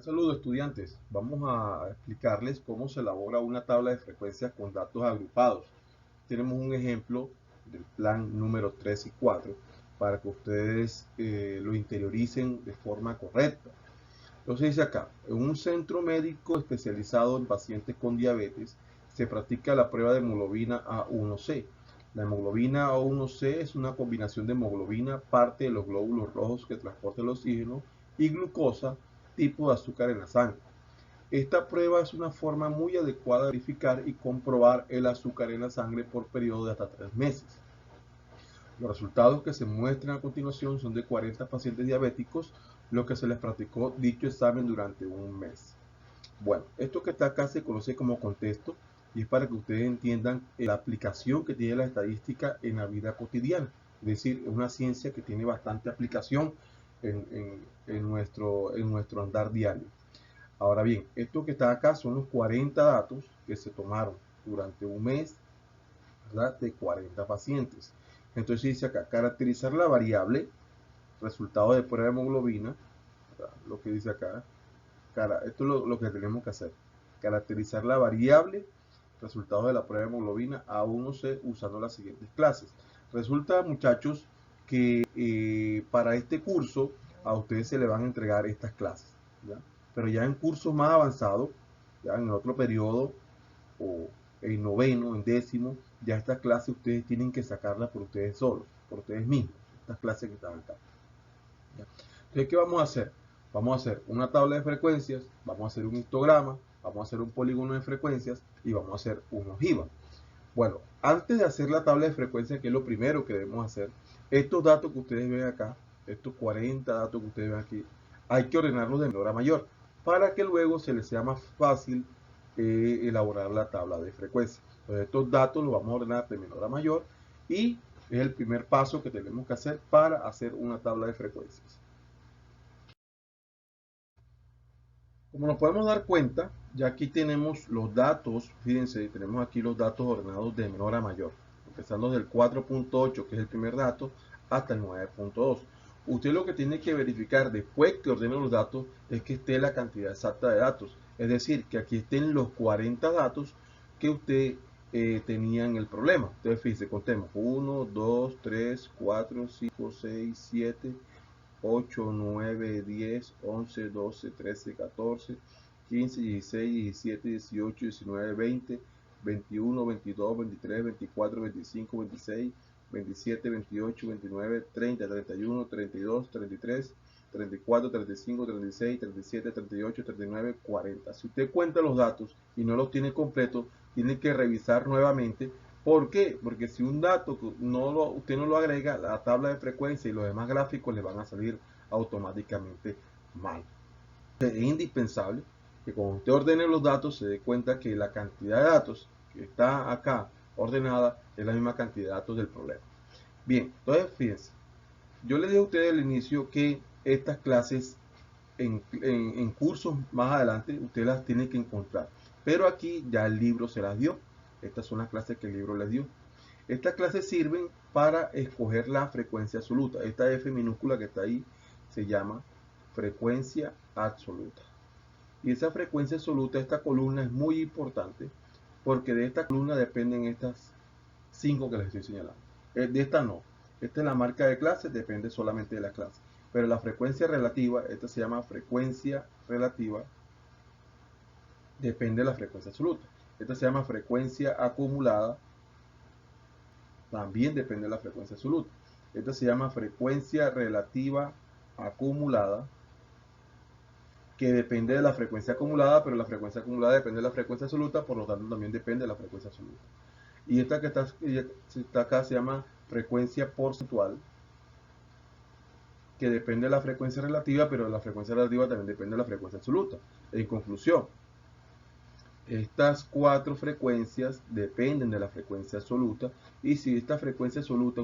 Saludos estudiantes, vamos a explicarles cómo se elabora una tabla de frecuencias con datos agrupados. Tenemos un ejemplo del plan número 3 y 4 para que ustedes lo interioricen de forma correcta. Entonces dice acá, en un centro médico especializado en pacientes con diabetes se practica la prueba de hemoglobina A1C. La hemoglobina A1C es una combinación de hemoglobina, parte de los glóbulos rojos que transportan el oxígeno, y glucosa, tipo de azúcar en la sangre. Esta prueba es una forma muy adecuada de verificar y comprobar el azúcar en la sangre por periodo de hasta 3 meses. Los resultados que se muestran a continuación son de 40 pacientes diabéticos, los que se les practicó dicho examen durante un mes. Bueno, esto que está acá se conoce como contexto y es para que ustedes entiendan la aplicación que tiene la estadística en la vida cotidiana. Es decir, es una ciencia que tiene bastante aplicación en nuestro andar diario. Ahora bien, esto que está acá son los 40 datos que se tomaron durante un mes, ¿verdad? De 40 pacientes. Entonces dice acá, caracterizar la variable, resultado de prueba de hemoglobina, ¿verdad? Lo que dice acá, esto es lo que tenemos que hacer. Caracterizar la variable, resultados de la prueba de hemoglobina A1C usando las siguientes clases. Resulta, muchachos, que para este curso a ustedes se les van a entregar estas clases, ¿ya? Pero ya en cursos más avanzados, ya en otro periodo, o en noveno, en décimo, ya estas clases ustedes tienen que sacarlas por ustedes solos, por ustedes mismos, estas clases que están acá. ¿Ya? Entonces, ¿qué vamos a hacer? Vamos a hacer una tabla de frecuencias, vamos a hacer un histograma, vamos a hacer un polígono de frecuencias y vamos a hacer una ojiva. Bueno, antes de hacer la tabla de frecuencias, que es lo primero que debemos hacer, estos datos que ustedes ven acá, estos 40 datos que ustedes ven aquí, hay que ordenarlos de menor a mayor, para que luego se les sea más fácil elaborar la tabla de frecuencias. Entonces, estos datos los vamos a ordenar de menor a mayor y es el primer paso que tenemos que hacer para hacer una tabla de frecuencias. Como nos podemos dar cuenta, ya aquí tenemos los datos, fíjense, tenemos aquí los datos ordenados de menor a mayor, empezando del 4.8, que es el primer dato, hasta el 9.2. Usted lo que tiene que verificar después que ordene los datos es que esté la cantidad exacta de datos, es decir, que aquí estén los 40 datos que usted tenía en el problema. Entonces, fíjense, contemos 1, 2, 3, 4, 5, 6, 7, 8, 9, 10, 11, 12, 13, 14, 15, 16, 17, 18, 19, 20, 21, 22, 23, 24, 25, 26, 27, 28, 29, 30, 31, 32, 33, 34, 35, 36, 37, 38, 39, 40. Si usted cuenta los datos y no los tiene completos, tiene que revisar nuevamente. ¿Por qué? Porque si un dato usted no lo agrega, la tabla de frecuencia y los demás gráficos le van a salir automáticamente mal. Es indispensable que cuando usted ordene los datos se dé cuenta que la cantidad de datos que está acá ordenada es la misma cantidad de datos del problema. Bien, entonces fíjense, yo les dije a ustedes al inicio que estas clases en cursos más adelante ustedes las tienen que encontrar, pero aquí ya el libro se las dio. Estas son las clases que el libro les dio. Estas clases sirven para escoger la frecuencia absoluta. Esta F minúscula que está ahí se llama frecuencia absoluta. Y esa frecuencia absoluta, esta columna es muy importante porque de esta columna dependen estas 5 que les estoy señalando. De esta no. Esta es la marca de clase, depende solamente de la clase. Pero la frecuencia relativa, esta se llama frecuencia relativa, depende de la frecuencia absoluta. Esta se llama frecuencia acumulada, también depende de la frecuencia absoluta. Esta se llama frecuencia relativa acumulada, que depende de la frecuencia acumulada, pero la frecuencia acumulada depende de la frecuencia absoluta, por lo tanto también depende de la frecuencia absoluta. Y esta que está acá se llama frecuencia porcentual, que depende de la frecuencia relativa, pero la frecuencia relativa también depende de la frecuencia absoluta. En conclusión, estas 4 frecuencias dependen de la frecuencia absoluta, y si esta frecuencia absoluta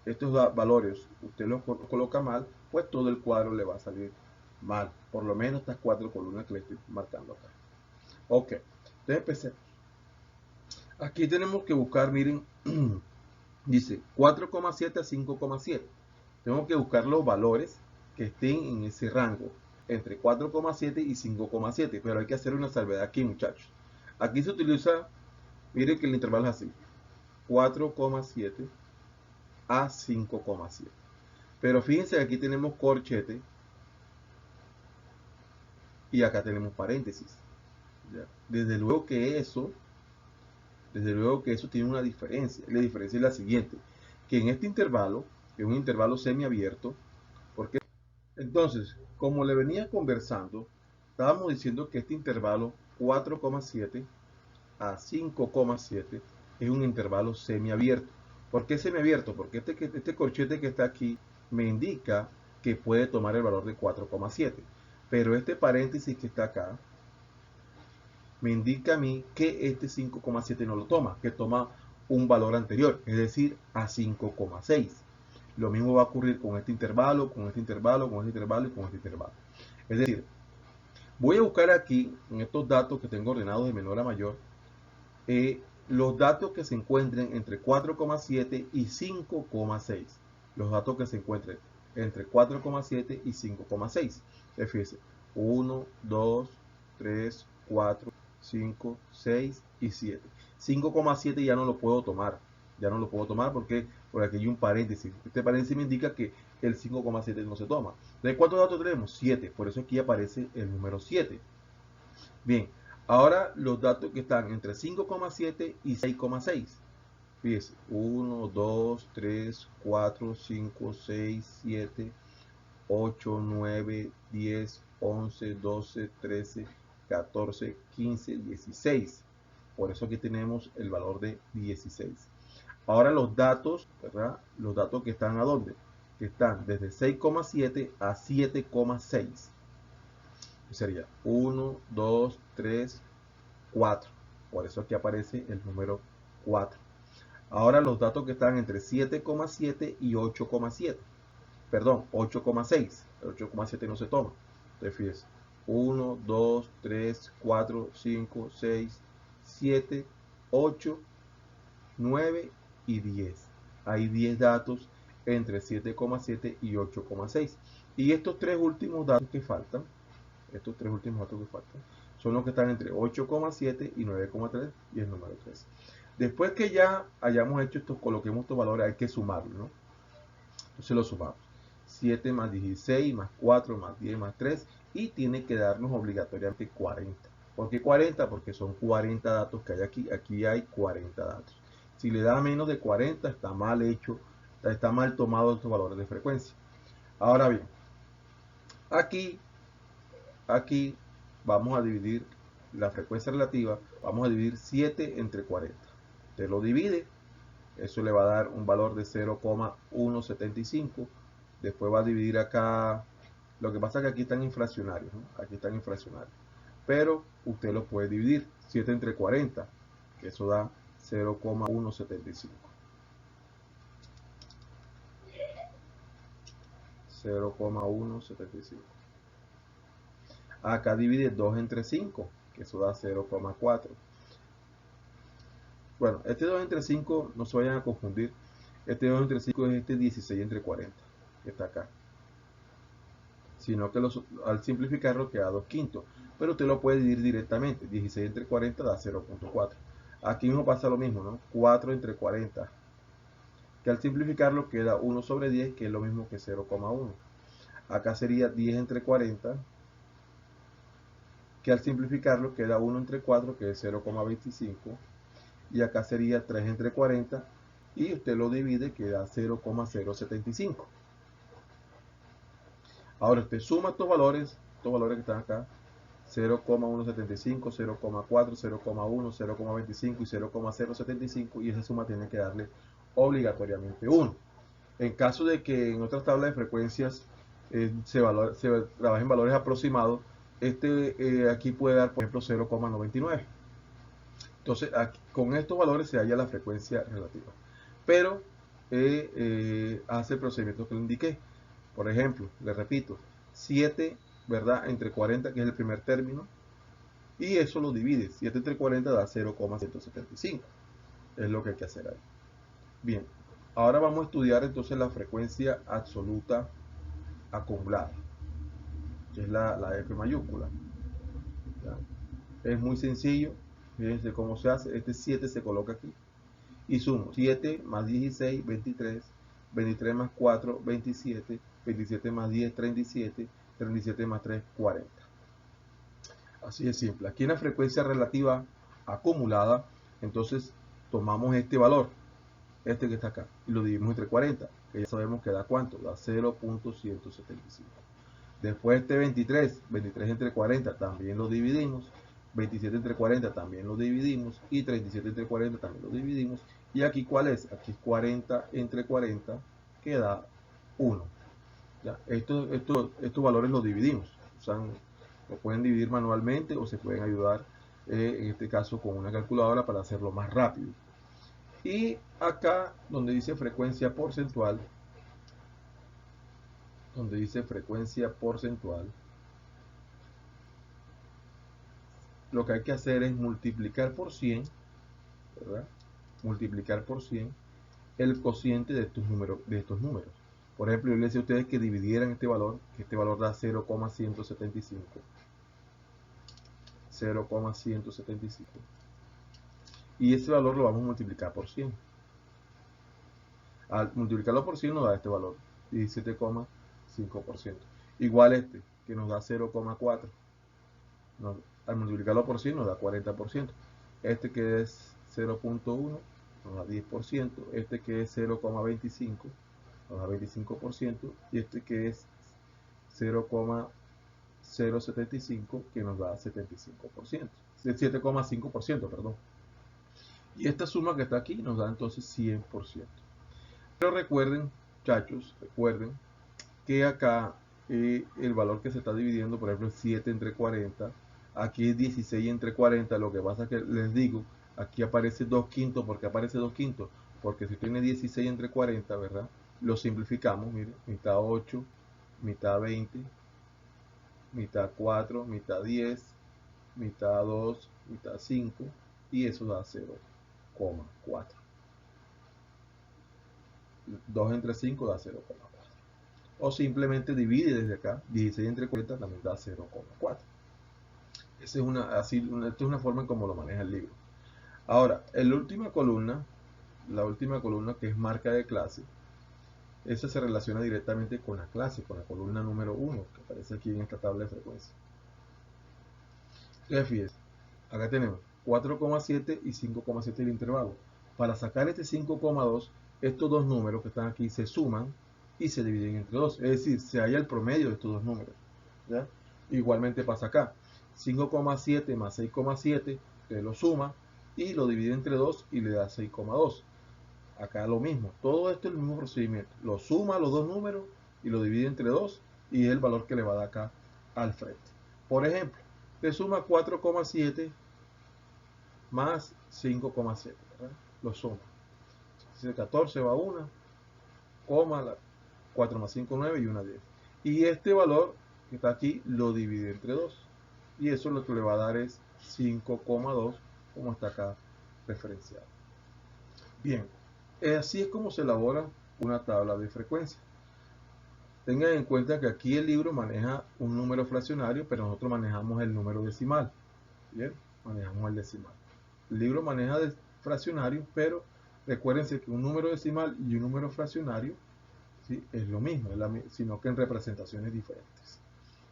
estos valores usted los coloca mal, pues todo el cuadro le va a salir mal, por lo menos estas 4 columnas que le estoy marcando acá. Ok, entonces empecemos. Aquí tenemos que buscar, miren, dice 4,7 a 5,7. Tengo que buscar los valores que estén en ese rango. entre 4,7 y 5,7, pero hay que hacer una salvedad aquí, muchachos. Aquí se utiliza, miren que el intervalo es así, 4,7 a 5,7. Pero fíjense que aquí tenemos corchete y acá tenemos paréntesis. ¿Ya? Desde luego que eso tiene una diferencia. La diferencia es la siguiente, que en este intervalo, que es un intervalo semiabierto, porque entonces, como le venía conversando, estábamos diciendo que este intervalo 4,7 a 5,7 es un intervalo semiabierto. ¿Por qué semiabierto? Porque este corchete que está aquí me indica que puede tomar el valor de 4,7. Pero este paréntesis que está acá me indica a mí que este 5,7 no lo toma, que toma un valor anterior, es decir, a 5,6. Lo mismo va a ocurrir con este intervalo, con este intervalo, con este intervalo y con este intervalo. Es decir, voy a buscar aquí, en estos datos que tengo ordenados de menor a mayor, los datos que se encuentren entre 4,7 y 5,6. Los datos que se encuentren entre 4,7 y 5,6. Fíjense, 1, 2, 3, 4, 5, 6 y 7. 5,7 ya no lo puedo tomar. Ya no lo puedo tomar porque por aquí hay un paréntesis. Este paréntesis me indica que el 5,7 no se toma. ¿De cuántos datos tenemos? 7. Por eso aquí aparece el número 7. Bien, ahora los datos que están entre 5,7 y 6,6. Fíjense, 1, 2, 3, 4, 5, 6, 7, 8, 9, 10, 11, 12, 13, 14, 15, 16. Por eso aquí tenemos el valor de 16. Ahora los datos, ¿verdad? Los datos que están ¿a dónde? Que están desde 6,7 a 7,6. Sería 1, 2, 3, 4. Por eso aquí aparece el número 4. Ahora los datos que están entre 7,7 y 8,7. Perdón, 8,6. El 8,7 no se toma. Entonces fíjense. 1, 2, 3, 4, 5, 6, 7, 8, 9 y 10. Hay 10 datos entre 7,7 y 8,6. Y estos tres últimos datos que faltan, son los que están entre 8,7 y 9,3 y el número 3. Después que ya hayamos hecho esto, coloquemos estos valores, hay que sumarlos, ¿no? Entonces lo sumamos. 7 más 16 más 4 más 10 más 3 y tiene que darnos obligatoriamente 40. ¿Por qué 40? Porque son 40 datos que hay aquí. Aquí hay 40 datos. Si le da menos de 40 está mal hecho, está mal tomado estos valores de frecuencia. Ahora bien, aquí vamos a dividir la frecuencia relativa, vamos a dividir 7 entre 40. Te lo divide, eso le va a dar un valor de 0,175. Después va a dividir acá, lo que pasa es que aquí están inflacionarios, ¿no? Aquí están inflacionarios. Pero usted lo puede dividir, 7 entre 40, que eso da 0,175. 0,175. Acá divide 2 entre 5, que eso da 0,4. Bueno, este 2 entre 5 no se vayan a confundir. Este 2 entre 5 es este 16 entre 40, que está acá. Sino que al simplificarlo queda 2 quintos. Pero usted lo puede dividir directamente. 16 entre 40 da 0,4. Aquí mismo pasa lo mismo, ¿no? 4 entre 40. Que al simplificarlo queda 1 sobre 10, que es lo mismo que 0,1. Acá sería 10 entre 40. Que al simplificarlo queda 1 entre 4, que es 0,25. Y acá sería 3 entre 40 y usted lo divide, queda 0,075. Ahora usted suma estos valores que están acá, 0,175, 0,4, 0,1, 0,25 y 0,075, y esa suma tiene que darle obligatoriamente 1. En caso de que en otras tablas de frecuencias se trabajen valores aproximados, aquí puede dar, por ejemplo, 0,99. Entonces, aquí, con estos valores se halla la frecuencia relativa. Pero hace el procedimiento que le indiqué. Por ejemplo, le repito, 7, ¿verdad? Entre 40, que es el primer término. Y eso lo divide. 7 entre 40 da 0,175. Es lo que hay que hacer ahí. Bien, ahora vamos a estudiar entonces la frecuencia absoluta acumulada. que es la F mayúscula. ¿Ya? Es muy sencillo, fíjense cómo se hace. Este 7 se coloca aquí y sumo 7 más 16, 23, 23 más 4, 27, 27 más 10, 37, 37 más 3, 40. Así de simple. Aquí en la frecuencia relativa acumulada, entonces tomamos este valor, este que está acá, y lo dividimos entre 40, que ya sabemos que da cuánto, da 0.175. Después este 23, 23 entre 40 también lo dividimos, 27 entre 40 también lo dividimos, y 37 entre 40 también lo dividimos. Y aquí ¿cuál es? Aquí es 40 entre 40, que da 1. ¿Ya? Estos valores los dividimos. Lo pueden dividir manualmente o se pueden ayudar, en este caso, con una calculadora para hacerlo más rápido. Y acá, donde dice frecuencia porcentual, lo que hay que hacer es multiplicar por 100, ¿verdad? Multiplicar por 100 el cociente de estos números. Por ejemplo, yo les decía a ustedes que dividieran este valor, que este valor da 0,175. 0,175. Y ese valor lo vamos a multiplicar por 100. Al multiplicarlo por 100 nos da este valor, 17,5%. Igual este, que nos da 0,4. Al multiplicarlo por 100 nos da 40%. Este que es 0.1 nos da 10%. Este que es 0,25 nos da 25%. Y este que es 0,075 que nos da 75%. 7,5%, perdón. Y esta suma que está aquí nos da entonces 100%. Pero recuerden, muchachos, recuerden que acá el valor que se está dividiendo, por ejemplo, es 7 entre 40. Aquí es 16 entre 40. Lo que pasa es que les digo, aquí aparece 2 quintos. ¿Por qué aparece 2 quintos? Porque si tiene 16 entre 40, ¿verdad? Lo simplificamos, miren, mitad 8, mitad 20, mitad 4, mitad 10, mitad 2, mitad 5, y eso da 0,4. 2 entre 5 da 0,4. O simplemente divide desde acá, 16 entre 40 también da 0,4. Esta es una forma en cómo lo maneja el libro. Ahora, en la última columna que es marca de clase, esa se relaciona directamente con la clase, con la columna número 1, que aparece aquí en esta tabla de frecuencia. Fíjense, acá tenemos 4,7 y 5,7 el intervalo. Para sacar este 5,2, estos dos números que están aquí se suman y se dividen entre 2. Es decir, se halla el promedio de estos dos números. ¿Ya? Igualmente pasa acá. 5,7 más 6,7, usted lo suma y lo divide entre 2 y le da 6,2. Acá lo mismo. Todo esto es el mismo procedimiento. Lo suma los dos números y lo divide entre 2 y es el valor que le va a dar acá al frente. Por ejemplo, le suma 4,7 más 5,7. Lo suma. Si 14 va a 1, 4 más 5, 9 y 1, 10. Y este valor que está aquí lo divide entre 2. Y eso lo que le va a dar es 5,2, como está acá referenciado. Bien, así es como se elabora una tabla de frecuencia. Tengan en cuenta que aquí el libro maneja un número fraccionario, pero nosotros manejamos el número decimal. Bien, manejamos el decimal. El libro maneja el fraccionario, pero recuérdense que un número decimal y un número fraccionario, ¿sí?, es lo mismo, sino que en representaciones diferentes.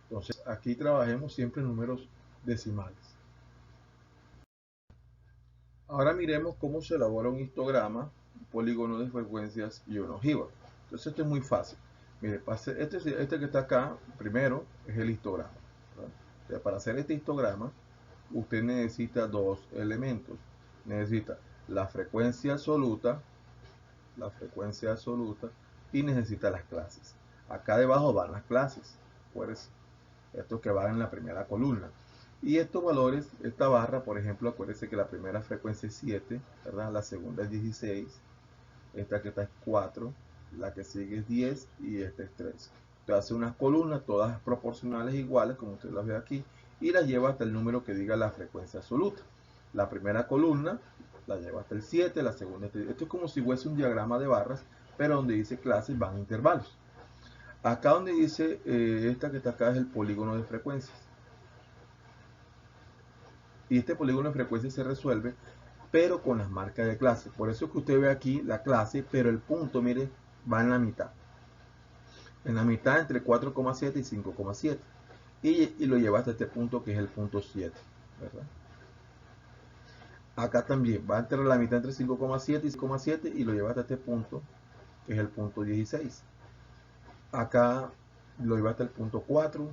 Entonces, aquí trabajemos siempre en números decimales. Ahora miremos cómo se elabora un histograma, un polígono de frecuencias y una ojiva. Entonces, esto es muy fácil. Mire, este que está acá, primero, es el histograma. Entonces, para hacer este histograma, usted necesita dos elementos. Necesita la frecuencia absoluta, y necesita las clases. Acá debajo van las clases, pues estos que van en la primera columna. Y estos valores, esta barra, por ejemplo, acuérdense que la primera frecuencia es 7, ¿verdad? La segunda es 16, esta que está es 4, la que sigue es 10 y esta es 13. Usted hace unas columnas, todas proporcionales iguales, como usted las ve aquí, y las lleva hasta el número que diga la frecuencia absoluta. La primera columna la lleva hasta el 7, la segunda hasta el 10. Esto es como si fuese un diagrama de barras, pero donde dice clases van intervalos. Acá donde dice, esta que está acá es el polígono de frecuencias. Y este polígono de frecuencias se resuelve, pero con las marcas de clase. Por eso es que usted ve aquí la clase, pero el punto, mire, va en la mitad. En la mitad entre 4,7 y 5,7. Y lo lleva hasta este punto que es el punto 7, ¿verdad? Acá también va entre la mitad entre 5,7 y 5,7 y lo lleva hasta este punto que es el punto 16. Acá lo lleva hasta el punto 4,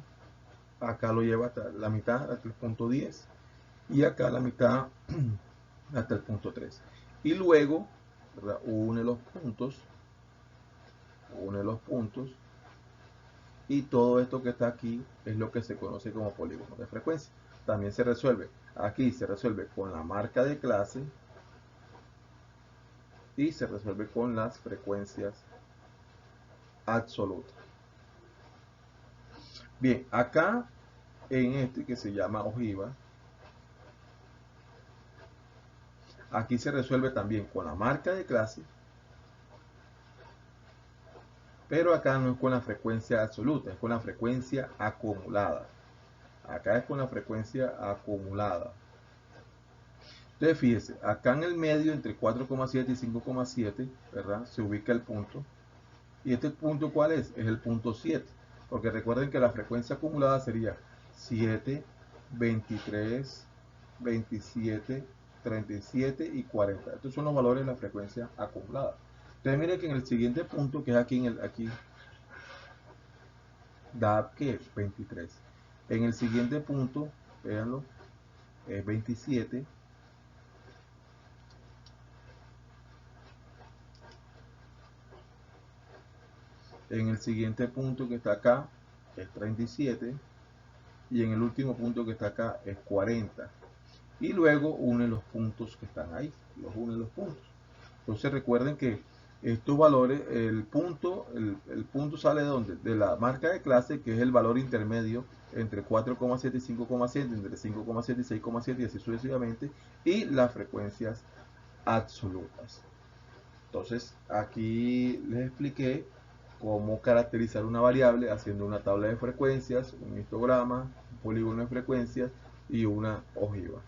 acá lo lleva hasta la mitad, hasta el punto 10, y acá la mitad hasta el punto 3. Y luego, ¿verdad? Une los puntos, y todo esto que está aquí es lo que se conoce como polígono de frecuencia. También se resuelve, aquí se resuelve con la marca de clase y se resuelve con las frecuencias absolutas. Bien, acá en este que se llama ojiva, aquí se resuelve también con la marca de clase, pero acá no es con la frecuencia absoluta, es con la frecuencia acumulada. Acá es con la frecuencia acumulada. Entonces fíjese, acá en el medio entre 4,7 y 5,7, ¿verdad? Se ubica el punto. ¿Y este punto cuál es? Es el punto 7. Porque recuerden que la frecuencia acumulada sería 7, 23, 27, 37 y 40. Estos son los valores de la frecuencia acumulada. Entonces miren que en el siguiente punto, que es aquí, aquí da que 23. En el siguiente punto, véanlo, es 27. En el siguiente punto que está acá es 37. Y en el último punto que está acá es 40. Y luego une los puntos que están ahí. Los une los puntos. Entonces recuerden que estos valores, el punto sale de ¿dónde? De la marca de clase, que es el valor intermedio entre 4,7 y 5,7, entre 5,7 y 6,7 y así sucesivamente, y las frecuencias absolutas. Entonces aquí les expliqué cómo caracterizar una variable haciendo una tabla de frecuencias, un histograma, un polígono de frecuencias y una ojiva.